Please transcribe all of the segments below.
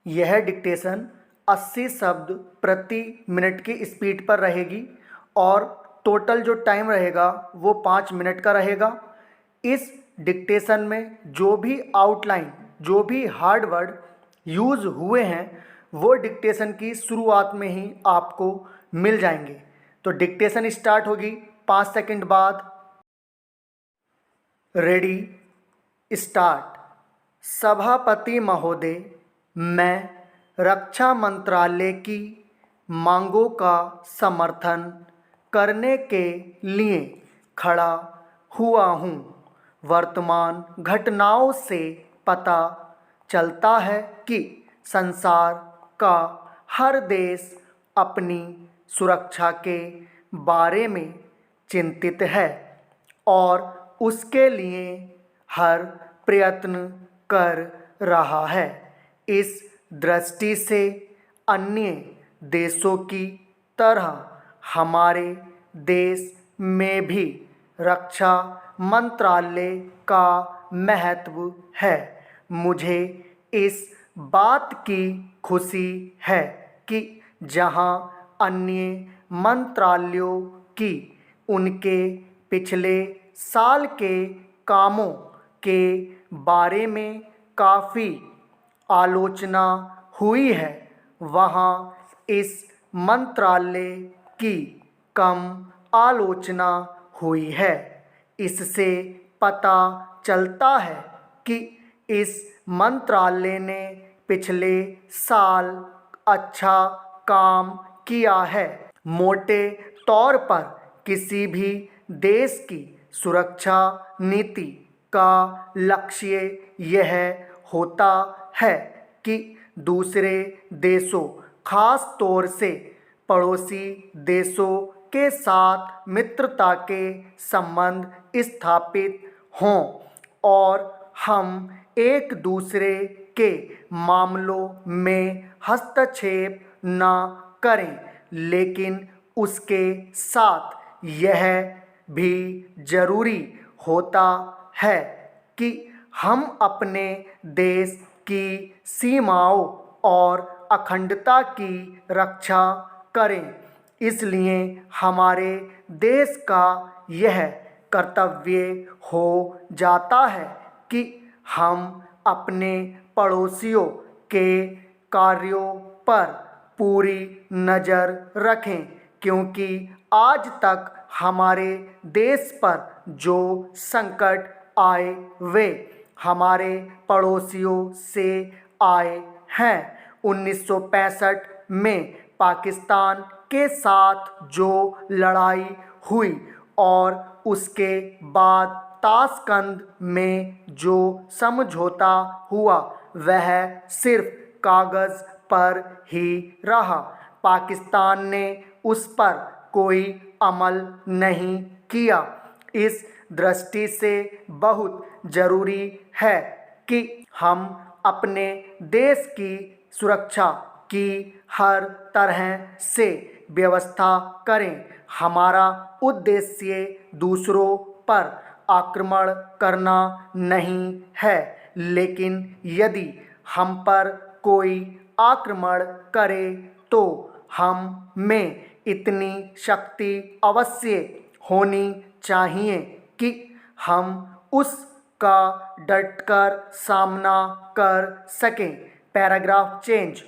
यह डिक्टेशन 80 शब्द प्रति मिनट की स्पीड पर रहेगी और टोटल जो टाइम रहेगा वो 5 मिनट का रहेगा। इस डिक्टेशन में जो भी आउटलाइन, जो भी हार्ड वर्ड यूज़ हुए हैं वो डिक्टेशन की शुरुआत में ही आपको मिल जाएंगे। तो डिक्टेशन स्टार्ट होगी 5 सेकंड बाद। Ready, start. सभापति महोदय, मैं रक्षा मंत्रालय की मांगों का समर्थन करने के लिए खड़ा हुआ हूँ। वर्तमान घटनाओं से पता चलता है कि संसार का हर देश अपनी सुरक्षा के बारे में चिंतित है और उसके लिए हर प्रयत्न कर रहा है। इस दृष्टि से अन्य देशों की तरह हमारे देश में भी रक्षा मंत्रालय का महत्व है। मुझे इस बात की खुशी है कि जहां अन्य मंत्रालयों की उनके पिछले साल के कामों के बारे में काफ़ी आलोचना हुई है, वहाँ इस मंत्रालय की कम आलोचना हुई है। इससे पता चलता है कि इस मंत्रालय ने पिछले साल अच्छा काम किया है। मोटे तौर पर किसी भी देश की सुरक्षा नीति का लक्ष्य यह होता है कि दूसरे देशों, खास तौर से पड़ोसी देशों के साथ मित्रता के संबंध स्थापित हों और हम एक दूसरे के मामलों में हस्तक्षेप न करें। लेकिन उसके साथ यह भी जरूरी होता है कि हम अपने देश की सीमाओं और अखंडता की रक्षा करें। इसलिए हमारे देश का यह कर्तव्य हो जाता है कि हम अपने पड़ोसियों के कार्यों पर पूरी नज़र रखें, क्योंकि आज तक हमारे देश पर जो संकट आए वे हमारे पड़ोसियों से आए हैं। 1965 में पाकिस्तान के साथ जो लड़ाई हुई और उसके बाद ताशकंद में जो समझौता हुआ वह सिर्फ कागज़ पर ही रहा। पाकिस्तान ने उस पर कोई अमल नहीं किया। इस दृष्टि से बहुत ज़रूरी है कि हम अपने देश की सुरक्षा की हर तरह से व्यवस्था करें। हमारा उद्देश्य दूसरों पर आक्रमण करना नहीं है, लेकिन यदि हम पर कोई आक्रमण करे तो हम में इतनी शक्ति अवश्य होनी चाहिए कि हम उसका डटकर सामना कर सकें। Paragraph change.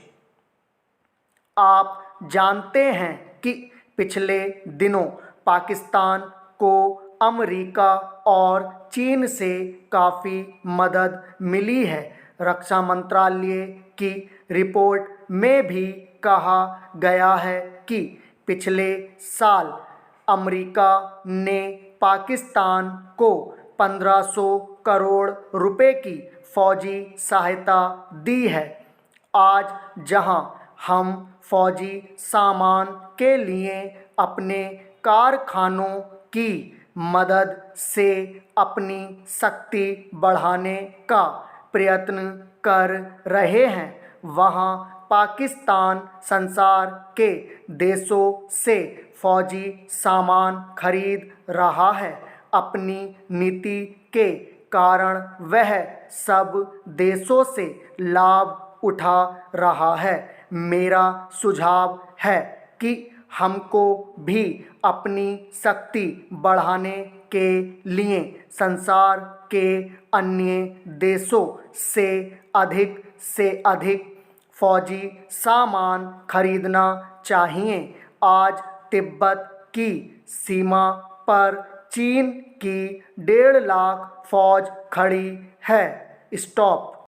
आप जानते हैं कि पिछले दिनों पाकिस्तान को अमेरिका और चीन से काफ़ी मदद मिली है। रक्षा मंत्रालय की रिपोर्ट में भी कहा गया है कि पिछले साल अमेरिका ने पाकिस्तान को 1500 करोड़ रुपए की फौजी सहायता दी है। आज जहां हम फौजी सामान के लिए अपने कारखानों की मदद से अपनी शक्ति बढ़ाने का प्रयत्न कर रहे हैं, वहां पाकिस्तान संसार के देशों से फौजी सामान खरीद रहा है। अपनी नीति के कारण वह सब देशों से लाभ उठा रहा है। मेरा सुझाव है कि हमको भी अपनी शक्ति बढ़ाने के लिए संसार के अन्य देशों से अधिक फौजी सामान खरीदना चाहिए। आज तिब्बत की सीमा पर चीन की 1.5 लाख फौज खड़ी है। स्टॉप।